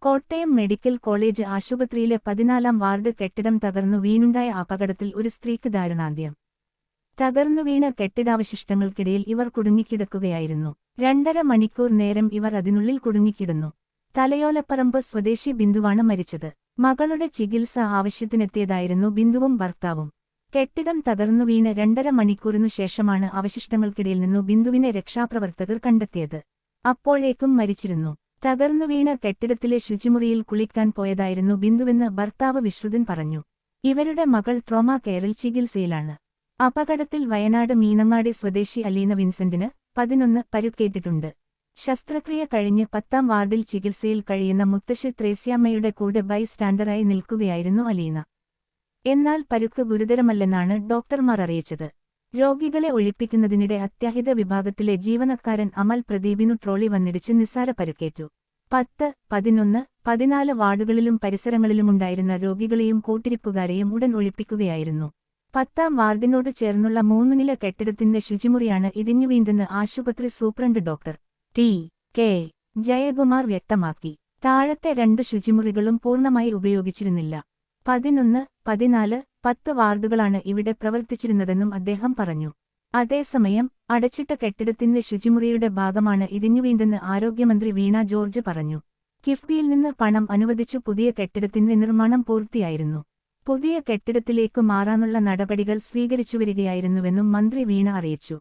Kottayam medical college ആശുപത്രിയിലെ 14-ാം ward കെട്ടിടം തകർന്നു വീണുണ്ടായ അപകടത്തിൽ ഒരു സ്ത്രീക്ക് ദാരുണാന്ത്യം. തകർന്നുവീണ കെട്ടിടാവശിഷ്ടങ്ങൾക്കിടയിൽ ഇവർ കുടുങ്ങിക്കിടക്കുകയായിരുന്നു. 2.5 മണിക്കൂർ നേരം ഇവർ അതിനുള്ളിൽ കുടുങ്ങിക്കിടന്നു. തലയോലപ്പറമ്പ് സ്വദേശി ബിന്ദുവാണ് മരിച്ചത്. മകളുടെ ചികിത്സ ആവശ്യത്തിനെത്തിയതായിരുന്നു ബിന്ദുവും ഭർത്താവും. കെട്ടിടം തകർന്നുവീണ് 2.5 മണിക്കൂറിനു ശേഷമാണ് അവശിഷ്ടങ്ങൾക്കിടയിൽ നിന്നു ബിന്ദുവിനെ രക്ഷാപ്രവർത്തകർ കണ്ടെത്തിയത്. അപ്പോഴേക്കും മരിച്ചിരുന്നു. തകർന്നുവീണ കെട്ടിടത്തിലെ ശുചിമുറിയിൽ കുളിക്കാൻ പോയതായിരുന്നു ബിന്ദുവെന്ന് ഭർത്താവ് വിശ്രുതൻ പറഞ്ഞു. ഇവരുടെ മകൾ ട്രോമാ കെയറിൽ ചികിത്സയിലാണ്. അപകടത്തിൽ വയനാട് മീനങ്ങാടി സ്വദേശി അലീന വിൻസെന്റിന് 11 പരുക്കേറ്റിട്ടുണ്ട്. ശസ്ത്രക്രിയ കഴിഞ്ഞ് 10-ാം വാർഡിൽ ചികിത്സയിൽ കഴിയുന്ന മുത്തശ്ശി ത്രേസ്യാമ്മയുടെ കൂടെ ബൈസ്റ്റാൻഡറായി നിൽക്കുകയായിരുന്നു അലീന. എന്നാൽ പരുക്ക് ഗുരുതരമല്ലെന്നാണ് ഡോക്ടർമാർ അറിയിച്ചത്. രോഗികളെ ഒഴിപ്പിക്കുന്നതിനിടെ അത്യാഹിത വിഭാഗത്തിലെ ജീവനക്കാരൻ അമൽ പ്രദീപിനു ട്രോളി വന്നിടിച്ച് നിസ്സാര പരുക്കേറ്റു. 10, 11, 14 വാർഡുകളിലും പരിസരങ്ങളിലുമുണ്ടായിരുന്ന രോഗികളെയും കൂട്ടിരിപ്പുകാരെയും ഉടൻ ഒഴിപ്പിക്കുകയായിരുന്നു. 10-ാം വാർഡിനോട് ചേർന്നുള്ള 3 നില കെട്ടിടത്തിന്റെ ശുചിമുറിയാണ് ഇടിഞ്ഞുവീണ്ടെന്ന് ആശുപത്രി superintendent doctor T. K. Jayakumar വ്യക്തമാക്കി. താഴത്തെ 2 ശുചിമുറികളും പൂർണ്ണമായി ഉപയോഗിച്ചിരുന്നില്ല. 11, 14, 10 വാർഡുകളാണ് ഇവിടെ പ്രവർത്തിച്ചിരുന്നതെന്നും അദ്ദേഹം പറഞ്ഞു. അതേസമയം അടച്ചിട്ട കെട്ടിടത്തിന്റെ ശുചിമുറിയുടെ ഭാഗമാണ് ഇടിഞ്ഞുവീണ്ടെന്ന് ആരോഗ്യമന്ത്രി വീണ ജോർജ് പറഞ്ഞു. കിഫ്ബിയിൽ നിന്ന് പണം അനുവദിച്ചു പുതിയ കെട്ടിടത്തിന്റെ നിർമ്മാണം പൂർത്തിയായിരുന്നു. പുതിയ കെട്ടിടത്തിലേക്കു മാറാനുള്ള നടപടികൾ സ്വീകരിച്ചുവരികയായിരുന്നുവെന്നും മന്ത്രി വീണ അറിയിച്ചു.